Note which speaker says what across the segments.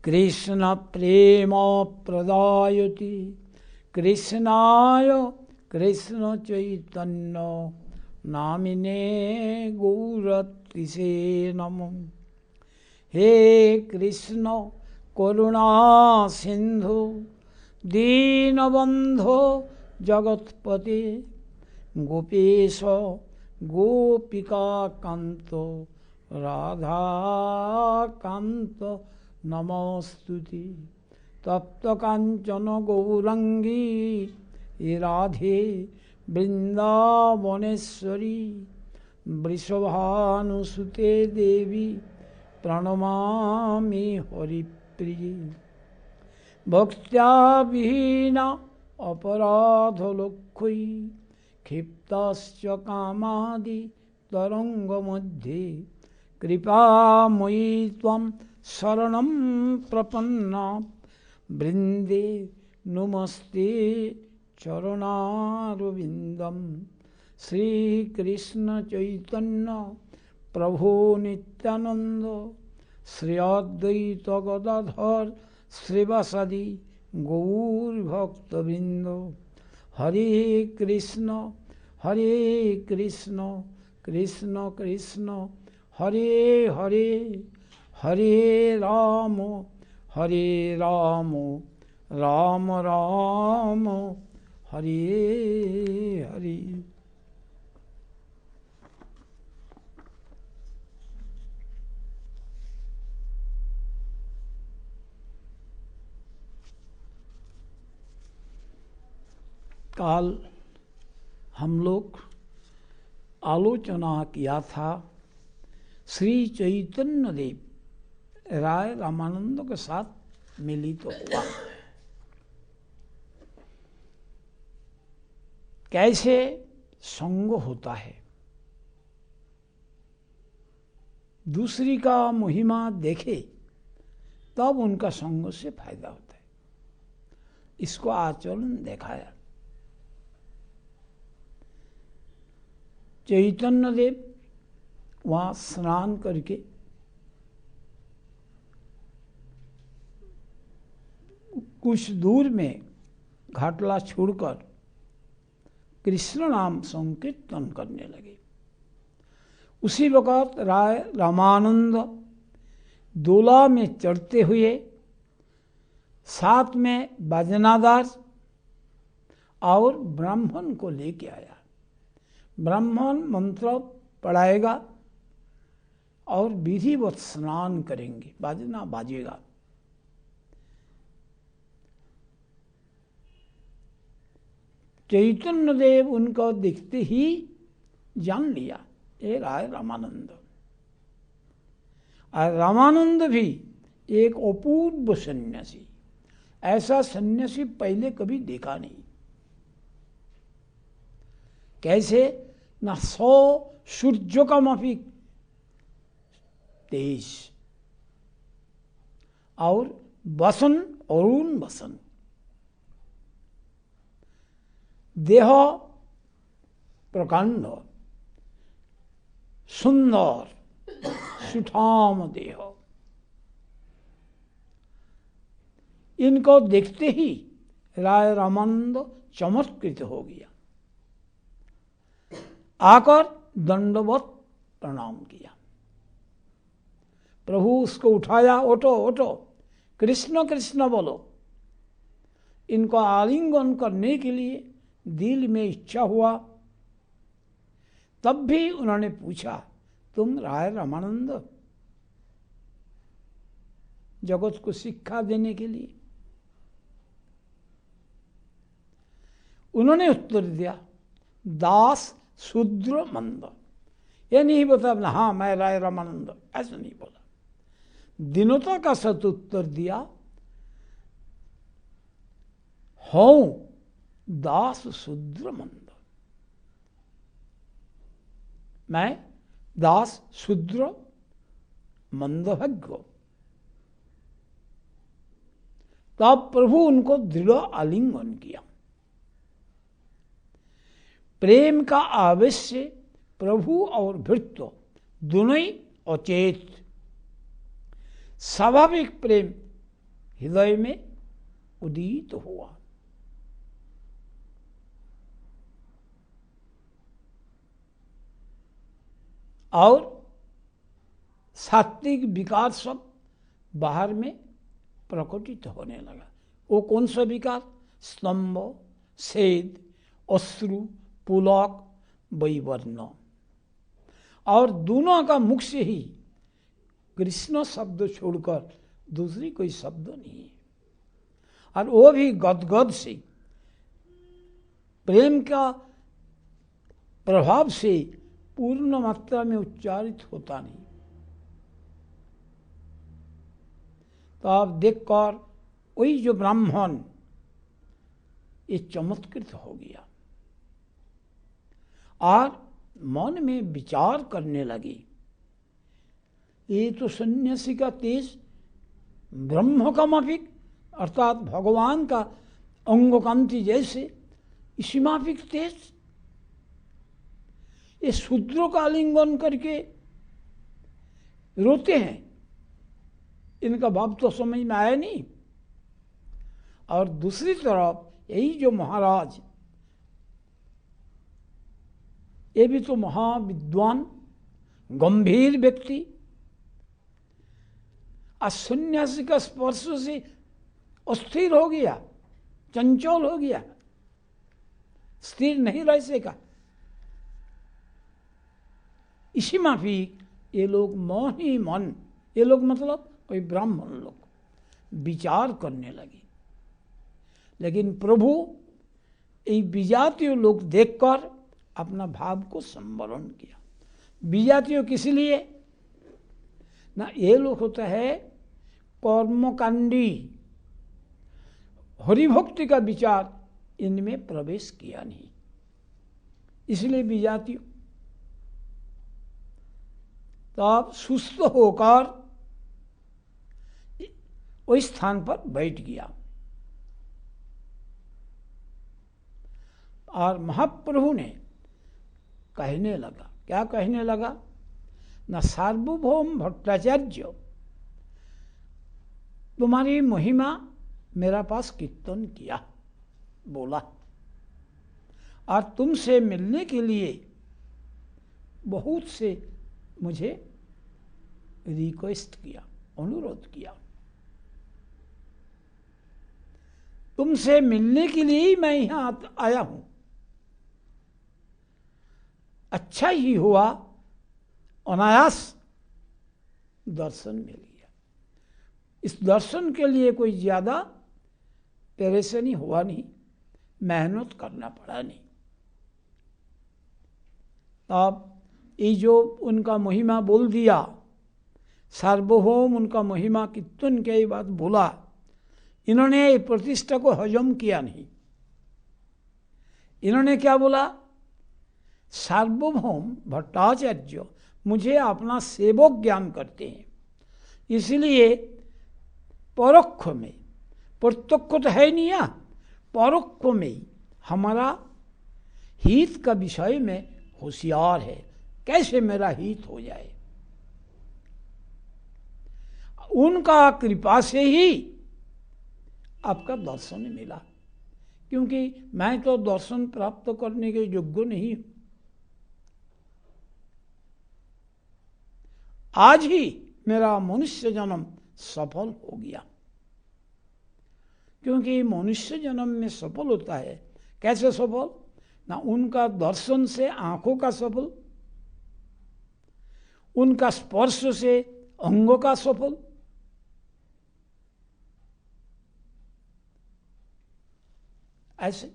Speaker 1: कृष्ण प्रेम प्रदायति कृष्णाय कृष्ण चैतन्य नामिने गौरतिसे नमः। हे कृष्ण करुणा सिंधु दीनबंधो जगत्पते गोपेश गोपिका कांत राधा कांत नमोस्तुते। तप्त कांचन गौरंगी राधे वृंदावनेश्वरी वृषभानुसुते देवी प्रणमामि हरिप्रिये। भक्त्या विहीना अपराधलोक्खै क्षिप्ताश्च कामादि तरंगमध्ये कृपामयी त्वं शरणं प्रपन्ना वृंदे नुमस्ते चरणारविंदम। श्रीकृष्ण चैतन्य प्रभो नित्यानंद श्री अद्वैत गदाधर श्रीवासादि गौरभक्तवृंद। हरे कृष्ण कृष्ण कृष्ण हरे हरे हरे राम राम राम हरे हरे। काल हम लोग आलोचना किया था श्री चैतन्य देव राय रामानंद के साथ मिलित हुआ। कैसे संग होता है, दूसरी का महिमा देखे तब उनका संग से फायदा होता है। इसको आचरण दिखाया। चैतन्य देव वहाँ स्नान करके कुछ दूर में घाटला छोड़कर कृष्ण नाम संकीर्तन करने लगे। उसी वक्त राय रामानंद दोला में चढ़ते हुए साथ में बाजनादार और ब्राह्मण को लेके आया। ब्राह्मण मंत्र पढ़ाएगा और विधिवत स्नान करेंगे, बाजना बाजेगा। चैतन्य देव उनको देखते ही जान लिया ये राय रामानंद। और रामानंद भी एक अपूर्व सन्यासी, ऐसा सन्यासी पहले कभी देखा नहीं। कैसे न 100 सूर्य का माफी तेज और वसन अरुण वसन, देह प्रकांड सुंदर सुठाम देह। इनको देखते ही राय रामानंद चमत्कृत हो गया। आकर दंडवत प्रणाम किया। प्रभु उसको उठाया, ओटो ओटो कृष्ण कृष्ण बोलो। इनको आलिंगन करने के लिए दिल में इच्छा हुआ। तब भी उन्होंने पूछा, तुम राय रामानंद? जगत को शिक्षा देने के लिए उन्होंने उत्तर दिया, दास शूद्र मंद। ये नहीं बता हाँ मैं राय रामानंद, ऐसा नहीं बोला। दीनता का सत उत्तर दिया, हूं दास शूद्र मंद। मैं दास शूद्र मंदभज्ञ। तब प्रभु उनको दृढ़ आलिंगन किया। प्रेम का आवेश से प्रभु और भृत्य दोनों ही अचेत। स्वाभाविक प्रेम हृदय में उदित हुआ। और सात्विक विकार सब बाहर में प्रकटित होने लगा। वो कौन सा विकार? स्तंभ, सेद, अश्रु, पुलक, वैवर्ण। और दोनों का मुख से ही कृष्ण शब्द छोड़कर दूसरी कोई शब्द नहीं है। और वो भी गदगद से, प्रेम का प्रभाव से पूर्ण मात्रा में उच्चारित होता नहीं। तो आप देखकर वही जो ब्राह्मण ये चमत्कृत हो गया और मन में विचार करने लगे, ये तो सन्यासी का तेज ब्रह्म का माफिक अर्थात भगवान का अंग कांति जैसे इसी माफिक तेज, ये शूद्रों का आलिंगन करके रोते हैं। इनका भाव तो समझ में आया नहीं। और दूसरी तरफ यही जो महाराज, ये भी तो महाविद्वान गंभीर व्यक्ति, सन्यासी का स्पर्श से अस्थिर हो गया, चंचल हो गया, स्थिर नहीं रह सका। इसी माफिक ये लोग मन ही मन, ये लोग मतलब कोई ब्राह्मण लोग विचार करने लगे। लेकिन प्रभु ये विजातीय लोग देखकर अपना भाव को संवरण किया। विजातीय किस लिए ना, ये लोग होता है कर्मकांडी, हरिभक्ति का विचार इनमें प्रवेश किया नहीं, इसलिए विजातीय। तो आप सुस्त होकर उस स्थान पर बैठ गया। और महाप्रभु ने कहने लगा, क्या कहने लगा ना, सार्वभौम भट्टाचार्य तुम्हारी महिमा मेरा पास कीर्तन किया, बोला, और तुमसे मिलने के लिए बहुत से मुझे रिक्वेस्ट किया, अनुरोध किया। तुमसे मिलने के लिए ही मैं यहां आया हूं। अच्छा ही हुआ अनायास दर्शन मिल गया। इस दर्शन के लिए कोई ज्यादा परेशानी हुआ नहीं, मेहनत करना पड़ा नहीं। अब ये जो उनका महिमा बोल दिया, सार्वभौम उनका महिमा कीर्तन के बात बोला, इन्होंने प्रतिष्ठा को हजम किया नहीं। इन्होंने क्या बोला, सार्वभौम भट्टाचार्य मुझे अपना सेवक ज्ञान करते हैं, इसलिए परोक्ष में, प्रत्यक्ष तो है नहीं, परोक्ष में हमारा हित का विषय में होशियार है, कैसे मेरा हित हो जाए। उनका कृपा से ही आपका दर्शन मिला, क्योंकि मैं तो दर्शन प्राप्त करने के योग्य नहीं हूं। आज ही मेरा मनुष्य जन्म सफल हो गया, क्योंकि मनुष्य जन्म में सफल होता है। कैसे सफल ना, उनका दर्शन से आंखों का सफल, उनका स्पर्श से अंगों का सफल। ऐसे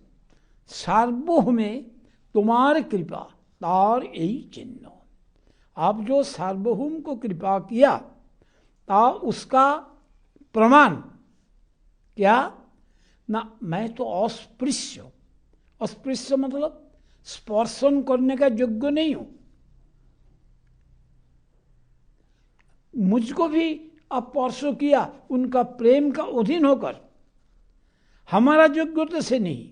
Speaker 1: सार्वभौम में तुम्हारी कृपा तार यही चिन्ह। आप जो सार्वभौम को कृपा किया ता उसका प्रमाण क्या ना, मैं तो अस्पृश्य, अस्पृश्य मतलब स्पर्शन करने का योग्य नहीं हूं। मुझको भी आप स्पर्श किया उनका प्रेम का अधीन होकर, हमारा योग्यता से नहीं,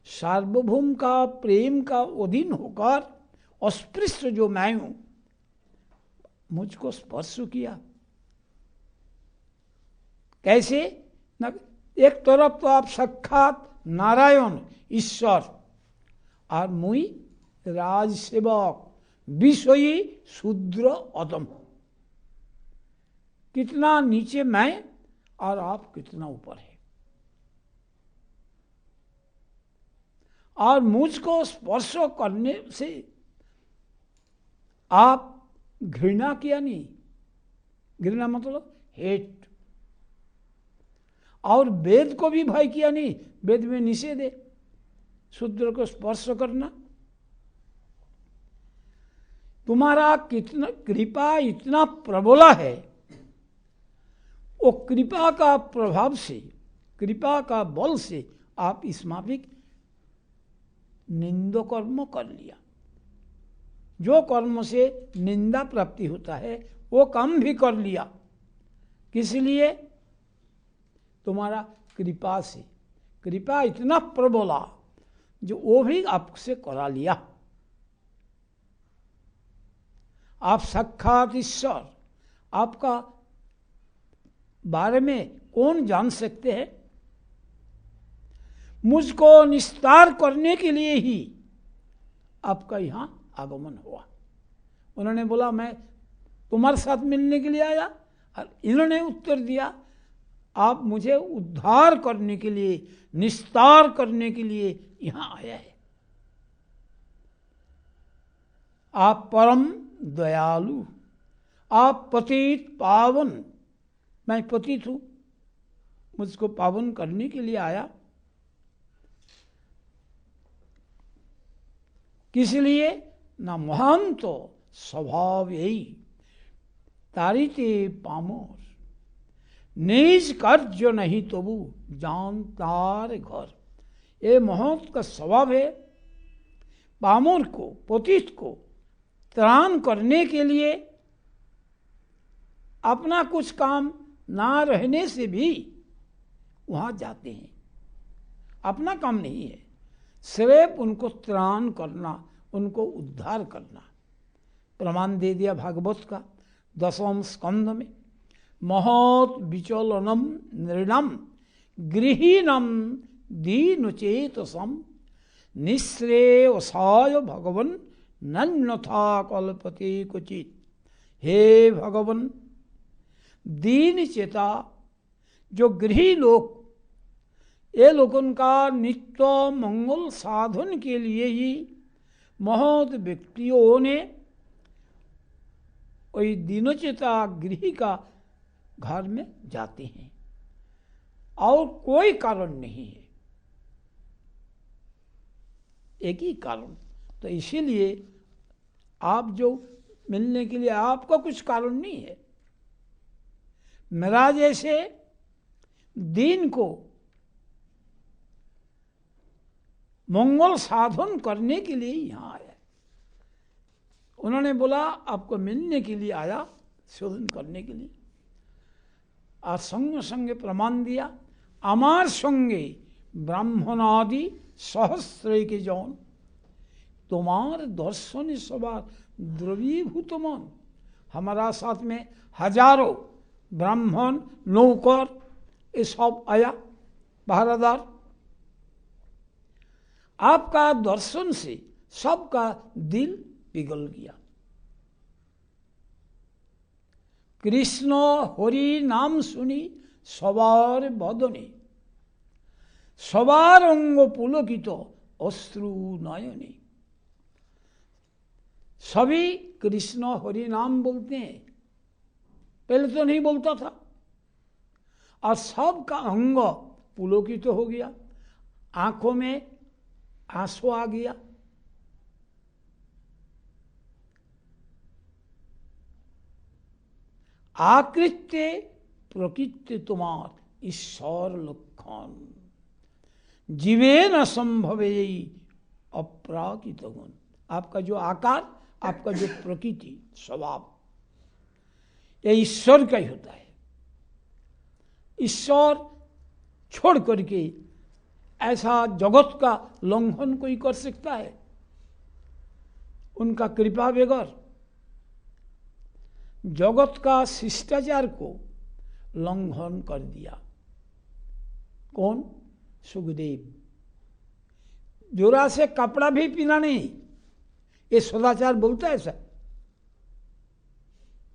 Speaker 1: सार्वभौम का प्रेम का अधीन होकर अस्पृश्य जो मैं हूं, मुझको स्पर्श किया। कैसे न, एक तरफ तो आप साक्षात नारायण ईश्वर और मुई राज सेवक विषयी शूद्र अदम। कितना नीचे मैं और आप कितना ऊपर है। और मुझको स्पर्श करने से आप घृणा किया नहीं, घृणा मतलब हेट। और वेद को भी भय किया नहीं, वेद में निषेध है शूद्र को स्पर्श करना। तुम्हारा कितना कृपा इतना प्रबला है, वो कृपा का प्रभाव से, कृपा का बल से आप इस माफिक निंदो कर्म कर लिया। जो कर्म से निंदा प्राप्ति होता है वो काम भी कर लिया। किस लिए? तुम्हारा कृपा से। कृपा इतना प्रबला जो वो भी आपसे करा लिया। आप साक्षात ईश्वर, आपका बारे में कौन जान सकते हैं? मुझको निस्तार करने के लिए ही आपका यहां आगमन हुआ। उन्होंने बोला मैं तुम्हारे साथ मिलने के लिए आया, और इन्होंने उत्तर दिया आप मुझे उद्धार करने के लिए, निस्तार करने के लिए यहां आया है। आप परम दयालु, आप पतित पावन। मैं पतित हूं, मुझको पावन करने के लिए आया। किस लिए? ना महान तो स्वभाव यही तारीते पामोर, निज कार्य नहीं तबु जानतार घर। ये महत का स्वभाव है पामोर को, पतित को त्राण करने के लिए अपना कुछ काम ना रहने से भी वहां जाते हैं। अपना काम नहीं है, सिर्फ उनको त्राण करना, उनको उद्धार करना। प्रमाण दे दिया भागवत का 10वें स्कंध में। महत् विचलनम नृणम गृहीणम दीनचेतसम निःश्रेयसाय भगवन् नन्यथा कल्पते क्वचित्। हे भगवन, दीन चेता जो गृही लोग, ये लोगों का नित्य मंगल साधन के लिए ही महत व्यक्तियों ने वही दीनचेता गृही का घर में जाते हैं, और कोई कारण नहीं है, एक ही कारण। तो इसीलिए आप जो मिलने के लिए, आपका कुछ कारण नहीं है। मेरा जैसे दीन को मंगल साधन करने के लिए यहां आया। उन्होंने बोला आपको मिलने के लिए आया, शोधन करने के लिए। और संग संगे प्रमाण दिया, अमार संगे ब्राह्मण आदि सहस्र के जौन, तुम्हार दर्शन सवार द्रवीभूत मन। हमारा साथ में हजारों ब्राह्मण, नौकर, ये सब आया पहरादार। आपका दर्शन से सबका दिल पिघल गया। कृष्ण हरि नाम सुनी सवार बदने, सवार अंग पुलकित अश्रु नयने। सभी कृष्ण हरि नाम बोलते हैं, पहले तो नहीं बोलता था, और सबका अंग पुलकित हो गया, आंखों में आंसू आ गया। आकृत्य प्रकृति तुम्हार ईश्वर लक्षण, जीवे न संभवे अपराकित गुण। आपका जो आकार, आपका जो प्रकृति स्वभाव, ये ईश्वर का ही होता है। ईश्वर छोड़ करके ऐसा जगत का लंघन कोई कर सकता है? उनका कृपा बगैर जगत का शिष्टाचार को लंघन कर दिया। कौन? सुखदेव। जोरा से कपड़ा भी पीना नहीं, ये सदाचार बोलता है सर।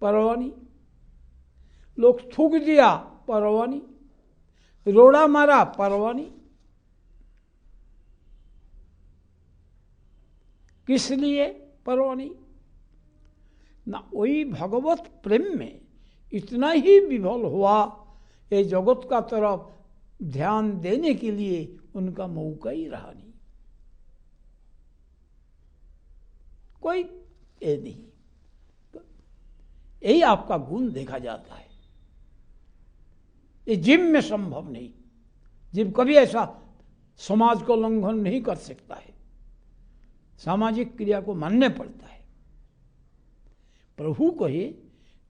Speaker 1: परवाह नहीं। लोग थूक दिया, परवाह नहीं। रोड़ा मारा, परवाह नहीं। किस लिए? परवाह नहीं ना। वही भगवत प्रेम में इतना ही विभोर हुआ, ये जगत का तरफ ध्यान देने के लिए उनका मौका ही रहा नहीं। कोई ये नहीं। यही आपका गुण देखा जाता है। ये जिम में संभव नहीं। जिम कभी ऐसा समाज को उल्लंघन नहीं कर सकता है, सामाजिक क्रिया को मानने पड़ता है। प्रभु कहे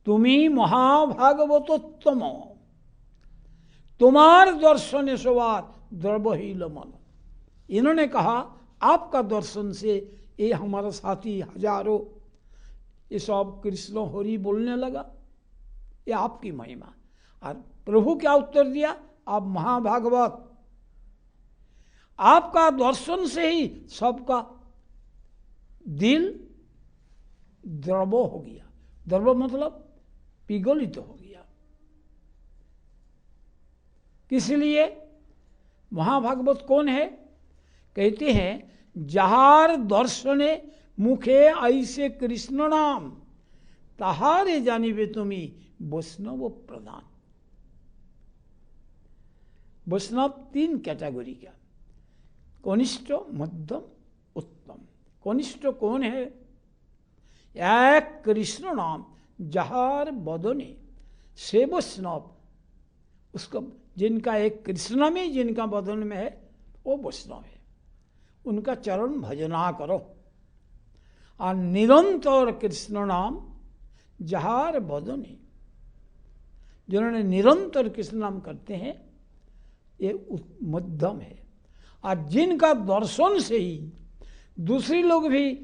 Speaker 1: तुम्ही महाभागवतोत्तम, तुम्हार दर्शन सवार द्रवहील मन। इन्होंने कहा आपका दर्शन से ये हमारा साथी हजारों ये सब कृष्ण हरि बोलने लगा, ये आपकी महिमा। और प्रभु क्या उत्तर दिया? आप महाभागवत, आपका दर्शन से ही सबका दिल द्रव हो गया। द्रव मतलब पिघलित हो गया। किस लिए? महाभागवत कौन है? कहते हैं जहार दर्शने मुखे ऐसे कृष्ण नाम, ताहारे जानिबे तुम्ही वैष्णव प्रधान। वैष्णव तीन कैटेगरी का, कनिष्ठ, मध्यम, उत्तम। कनिष्ठ कौन है? एक कृष्ण नाम जहार बदने से वैष्णव, उसको जिनका एक कृष्ण में जिनका बदन में है वो वैष्णव है। उनका चरण भजना करो। और निरंतर कृष्ण नाम जहार बदने, जिन्होंने निरंतर कृष्ण नाम करते हैं ये मध्यम है। और जिनका दर्शन से ही दूसरे लोग भी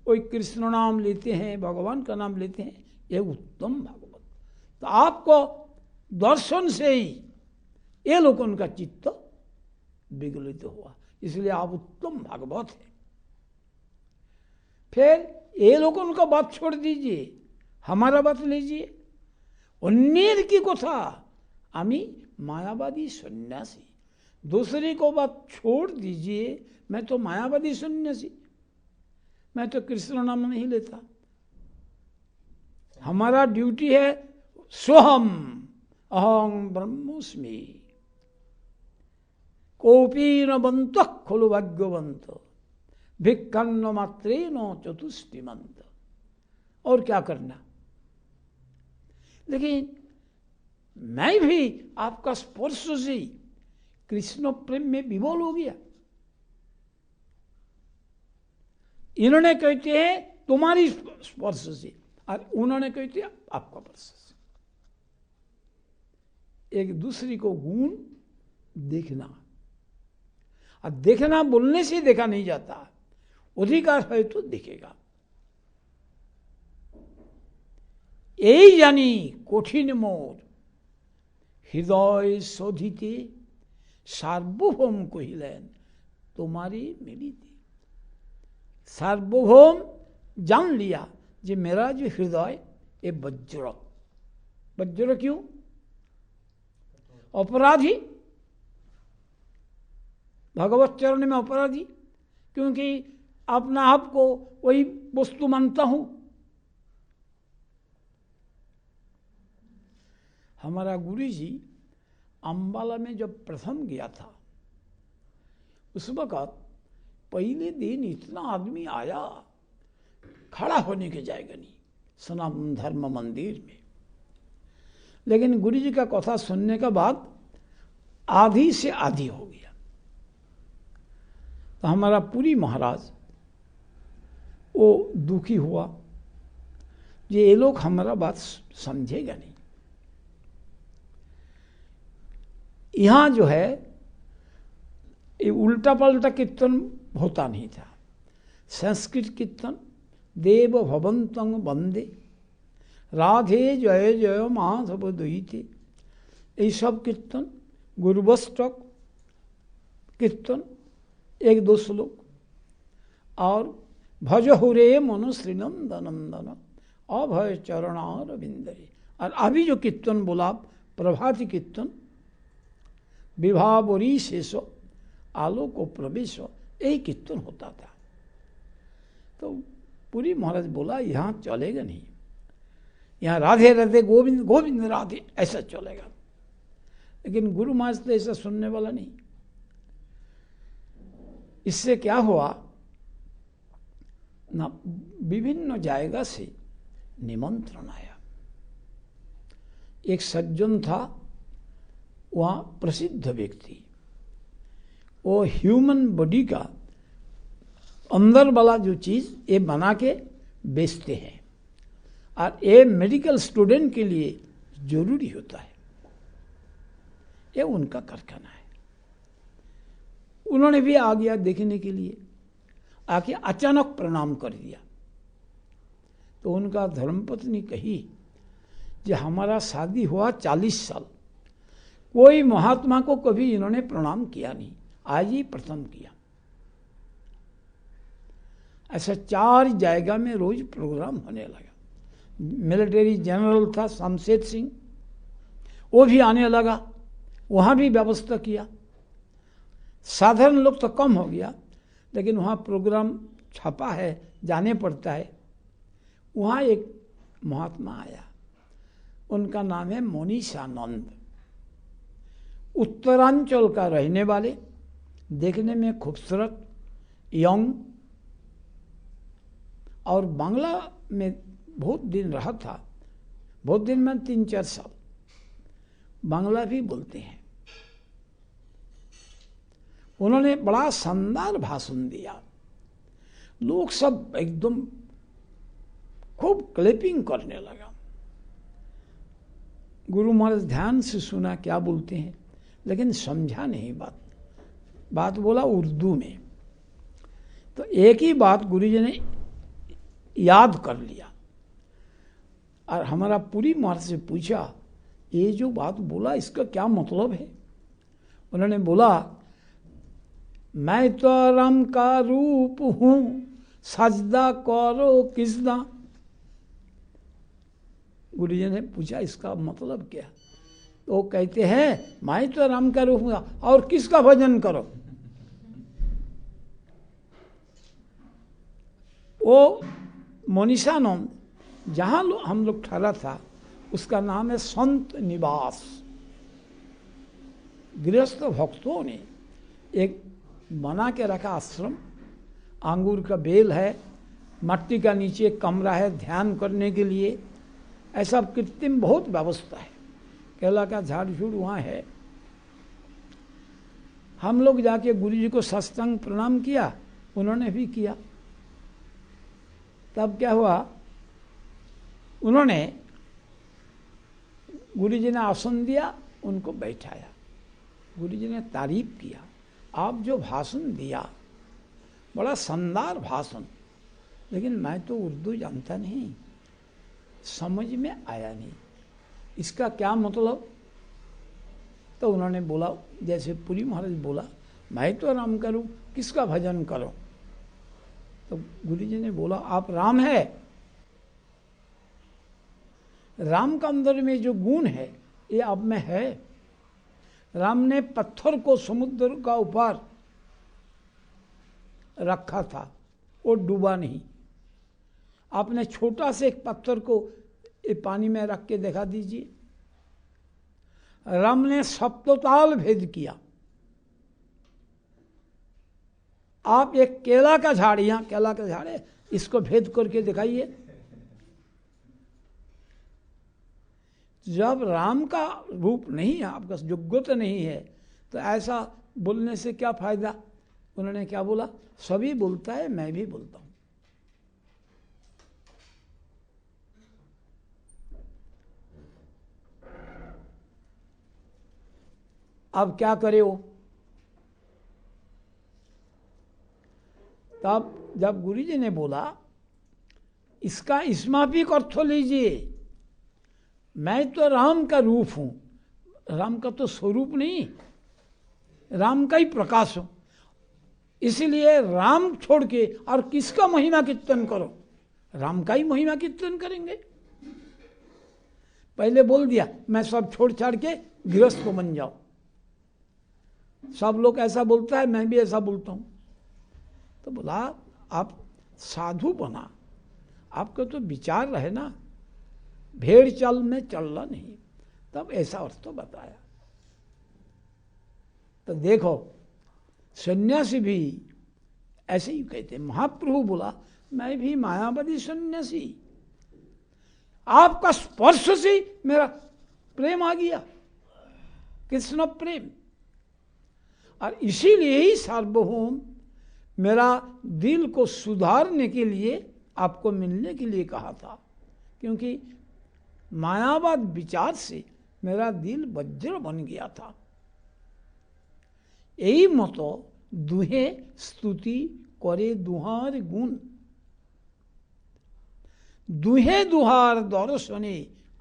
Speaker 1: कोई कृष्ण नाम लेते हैं, भगवान का नाम लेते हैं, ये उत्तम भागवत। तो आपको दर्शन से ही ये लोग उनका चित्त विगलित हुआ, इसलिए आप उत्तम भागवत है। फिर ये लोग उनका बात छोड़ दीजिए, हमारा बात लीजिए। अन्येर की कथा आमी मायावादी सन्यासी। दूसरे को बात छोड़ दीजिए, मैं तो मायावादी सन्यासी, मैं तो कृष्ण नाम नहीं लेता। हमारा ड्यूटी है सोहम अहं ब्रह्मोस्मि, कोपी न बंत खलु भाग्यवंत, भिक्खन्न मात्रे न चतुष्टिमंत। और क्या करना? लेकिन मैं भी आपका स्पर्श से कृष्ण प्रेम में विभोर हो गया। इन्होंने कहते हैं तुम्हारी स्पर्श से, और उन्होंने कहते हैं आपका स्पर्श से। एक दूसरे को गुण देखना, और देखना बोलने से देखा नहीं जाता, अधिकार है तो दिखेगा। এই জানি কঠিন মোর হৃদয় শোধিতে, সার্বভৌম কহিলেন तुम्हारी मिलिते। सार्वभौम जान लिया कि मेरा जो हृदय ये वज्र। वज्र क्यों? अपराधी, भगवत चरण में अपराधी, क्योंकि अपना आप को वही वस्तु मानता हूं। हमारा गुरुजी अंबाला में जब प्रथम गया था, उस वक़्त पहले दिन इतना आदमी आया, खड़ा होने के जाएगा नहीं सनातन धर्म मंदिर में। लेकिन गुरुजी का कथा सुनने के बाद आधी से आधी हो गया। तो हमारा पुरी महाराज वो दुखी हुआ, ये लोग हमारा बात समझेगा नहीं। यहाँ जो है ये उल्टा पलटा कीर्तन होता नहीं था। संस्कृत कीर्तन देव भवंतं वंदे, राधे जय जय माधव दुहिते, ये सब कीर्तन, गुरुवस्तक, कीर्तन 1-2 श्लोक, और भजहु रे मनुश्रीनंद नंदन अभय चरणार बिंदरे। और अभी जो कीर्तन बोला प्रभाती कीर्तन, विभावरी शेषो आलोको प्रवेशो, यही कीर्तन होता था। तो पुरी महाराज बोला यहाँ चलेगा नहीं, यहाँ राधे राधे गोविंद गोविंद राधे ऐसा चलेगा। लेकिन गुरु महाराज तो ऐसा सुनने वाला नहीं। इससे क्या हुआ ना, विभिन्न जायगा से निमंत्रण आया। एक सज्जन था वहाँ प्रसिद्ध व्यक्ति, वो ह्यूमन बॉडी का अंदर वाला जो चीज़ ये बना के बेचते हैं, और ये मेडिकल स्टूडेंट के लिए जरूरी होता है, ये उनका कारखाना है। उन्होंने भी आ गया देखने के लिए, आके अचानक प्रणाम कर दिया। तो उनका धर्मपत्नी कही कि हमारा शादी हुआ 40 साल, कोई महात्मा को कभी इन्होंने प्रणाम किया नहीं, आज ही प्रथम किया। ऐसा 4 जायगा में रोज प्रोग्राम होने लगा। मिलिट्री जनरल था शमशेद सिंह, वो भी आने लगा, वहाँ भी व्यवस्था किया। साधारण लोग तो कम हो गया, लेकिन वहाँ प्रोग्राम छपा है, जाने पड़ता है। वहाँ एक महात्मा आया, उनका नाम है मोनीशानंद, उत्तरांचल का रहने वाले, देखने में खूबसूरत, यंग, और बांग्ला में बहुत दिन रहा था, बहुत दिन में 3-4 साल, बांग्ला भी बोलते हैं। उन्होंने बड़ा शानदार भाषण दिया, लोग सब एकदम खूब क्लैपिंग करने लगा। गुरु महाराज ध्यान से सुना क्या बोलते हैं, लेकिन समझा नहीं बात बोला उर्दू में। तो एक ही बात गुरुजी ने याद कर लिया, और हमारा पुरी महाराज से पूछा ये जो बात बोला इसका क्या मतलब है। उन्होंने बोला मैं तो राम का रूप हूं, सजदा करो किसदा। गुरुजी ने पूछा इसका मतलब क्या, तो वो कहते हैं मैं तो राम का रूप हूं और किसका भजन करो। वो मोनीशानंद जहाँ हम लोग ठहरा था उसका नाम है संत निवास। गृहस्थ भक्तों ने एक बना के रखा आश्रम, अंगूर का बेल है, मट्टी का नीचे कमरा है ध्यान करने के लिए, ऐसा कृत्रिम बहुत व्यवस्था है। केला का झाड़ झूड़ वहाँ है। हम लोग जाके गुरु जी को साष्टांग प्रणाम किया, उन्होंने भी किया। तब क्या हुआ, उन्होंने गुरु जी ने आसन दिया, उनको बैठाया। गुरु जी ने तारीफ किया, आप जो भाषण दिया बड़ा शानदार भाषण, लेकिन मैं तो उर्दू जानता नहीं, समझ में आया नहीं, इसका क्या मतलब। तो उन्होंने बोला जैसे पुरी महाराज बोला मैं तो राम करूं, किसका भजन करो। तो गुरु जी ने बोला आप राम है, राम का अंदर में जो गुण है ये आप में है। राम ने पत्थर को समुद्र का ऊपर रखा था, वो डूबा नहीं। आपने छोटा से एक पत्थर को ये पानी में रख के देखा दीजिए। राम ने सप्तताल भेद किया। आप एक केला का झाड़, यहाँ केला का झाड़ है, इसको भेद करके दिखाइए। जब राम का रूप नहीं है, आपका योग्यता नहीं है, तो ऐसा बोलने से क्या फायदा। उन्होंने क्या बोला, सभी बोलता है मैं भी बोलता हूं। अब क्या करे वो। तब जब गुरुजी ने बोला इसका इसमापिक अर्थ लीजिए, मैं तो राम का रूप हूं, राम का तो स्वरूप नहीं, राम का ही प्रकाश हो। इसीलिए राम छोड़ के और किसका महिमा कीर्तन करो, राम का ही महिमा कीर्तन करेंगे। पहले बोल दिया मैं सब छोड़ छाड़ के गृहस्थ को बन जाओ। सब लोग ऐसा बोलता है, मैं भी ऐसा बोलता हूं। तो बोला आप साधु बना, आपका तो विचार रहे ना, भेड़ चाल में चलना नहीं। तब ऐसा अर्थ तो बताया। तो देखो सन्यासी भी ऐसे ही कहते। महाप्रभु बोला मैं भी मायावादी सन्यासी, आपका स्पर्श से मेरा प्रेम आ गया, कृष्ण प्रेम। और इसीलिए ही सार्वभौम मेरा दिल को सुधारने के लिए आपको मिलने के लिए कहा था, क्योंकि मायावाद विचार से मेरा दिल वज्र बन गया था। यही मतो दुहे स्तुति करे दुहार गुण, दुहे दुहार दर्शने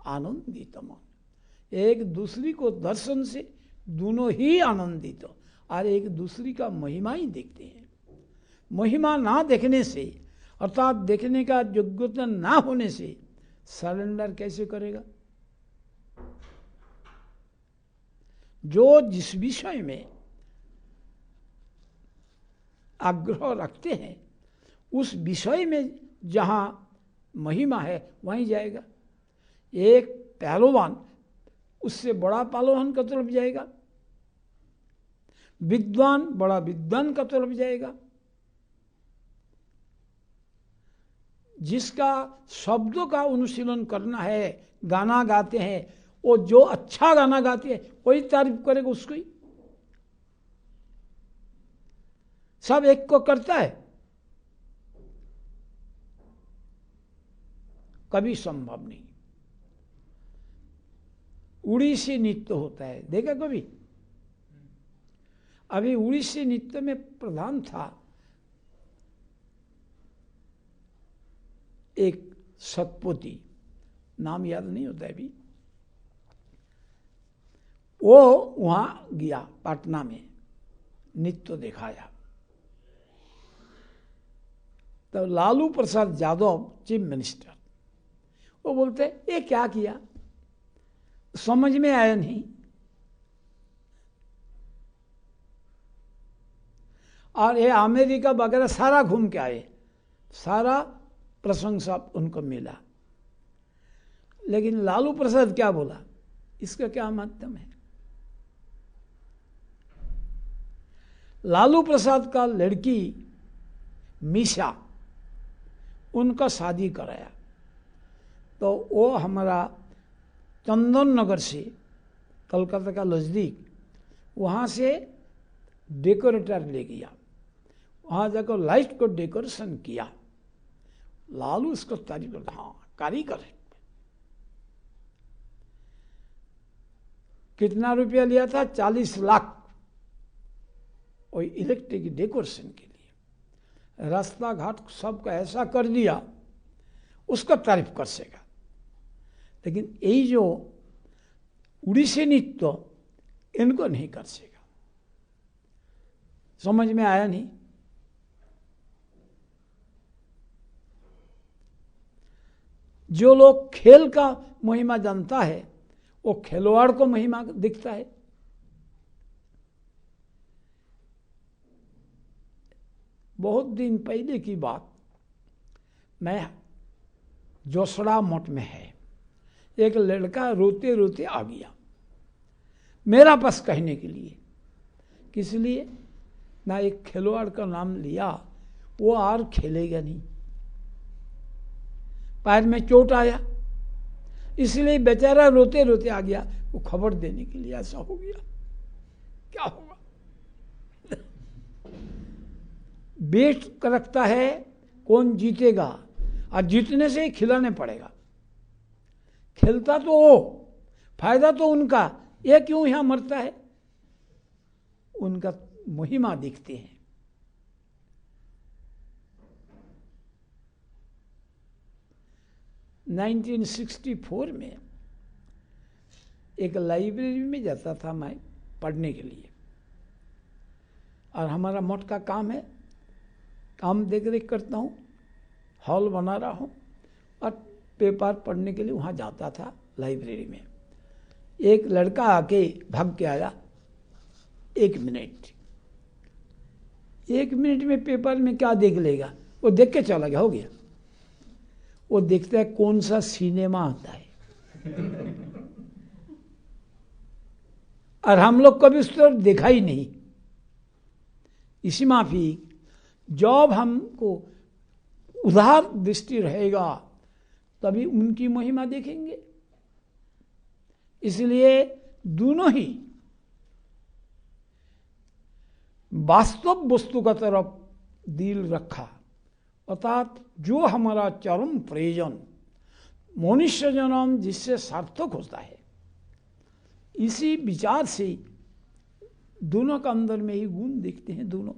Speaker 1: आनंदित मन। एक दूसरी को दर्शन से दोनों ही आनंदित हो, और एक दूसरी का महिमा ही देखते हैं। महिमा ना देखने से, अर्थात देखने का योग्यता ना होने से सरेंडर कैसे करेगा? जो जिस विषय में आग्रह रखते हैं उस विषय में जहां महिमा है वहीं जाएगा। एक पहलवान उससे बड़ा पहलवान का तरफ जाएगा, विद्वान बड़ा विद्वान का तरफ जाएगा। जिसका शब्दों का अनुशीलन करना है, गाना गाते हैं, वो जो अच्छा गाना गाते हैं वही तारीफ करेगा उसको ही। सब एक को करता है, कभी संभव नहीं। उड़ीसी नृत्य होता है, देखा कभी? अभी उड़ीसी नृत्य में प्रधान था एक सतपोती, नाम याद नहीं होता है अभी। वो वहां गया पटना में, नृत्य दिखाया। तो लालू प्रसाद यादव चीफ मिनिस्टर, वो बोलते ये क्या किया, समझ में आया नहीं। और ये अमेरिका वगैरह सारा घूम के आए, सारा प्रशंसा उनको मिला। लेकिन लालू प्रसाद क्या बोला, इसका क्या मतलब है? लालू प्रसाद का लड़की मीशा, उनका शादी कराया। तो वो हमारा चंदन नगर से, कलकत्ता का नज़दीक, वहाँ से डेकोरेटर ले गया। वहाँ जाकर लाइट को डेकोरेशन किया। लालू उसको तारीफ करता, हाँ कारीगर है। कितना रुपया लिया था? 40 लाख, और इलेक्ट्रिक डेकोरेशन के लिए। रास्ता घाट सबका ऐसा कर दिया, उसका तारीफ कर सकेगा। लेकिन यही जो उड़ीसी नृत्य, इनको नहीं कर सकेगा। समझ में आया नहीं? जो लोग खेल का महिमा जानता है वो खिलवाड़ को महिमा दिखता है। बहुत दिन पहले की बात, मैं जोसड़ा मठ में है, एक लड़का रोते रोते आ गया मेरा पास कहने के लिए। किस लिए? ना एक खिलवाड़ का नाम लिया, वो और खेलेगा नहीं, पैर में चोट आया, इसलिए बेचारा रोते रोते आ गया। वो खबर देने के लिए ऐसा हो गया, क्या होगा? बेट रखता है कौन जीतेगा, और जीतने से ही खिलाने पड़ेगा। खेलता तो वो, फायदा तो उनका, ये क्यों यहां मरता है? उनका महिमा दिखते हैं। नाइनटीन 1964 में एक लाइब्रेरी में जाता था मैं पढ़ने के लिए। और हमारा मठ का काम है, काम देख रेख करता हूँ, हॉल बना रहा हूँ और पेपर पढ़ने के लिए वहाँ जाता था लाइब्रेरी में। एक लड़का आके भाग के आया, 1 मिनट में पेपर में क्या देख लेगा, वो देख के चला गया, हो गया। वो देखता है कौन सा सिनेमा आता है और हम लोग कभी उस तरफ देखा ही नहीं। इसी माफिक जब हमको उदार दृष्टि रहेगा तभी उनकी महिमा देखेंगे। इसलिए दोनों ही वास्तव वस्तु का तरफ दिल रखा, अर्थात जो हमारा चरम प्रयोजन मनुष्य जन्म जिससे सार्थक होता है, इसी विचार से दोनों का अंदर में ही गुण देखते हैं दोनों।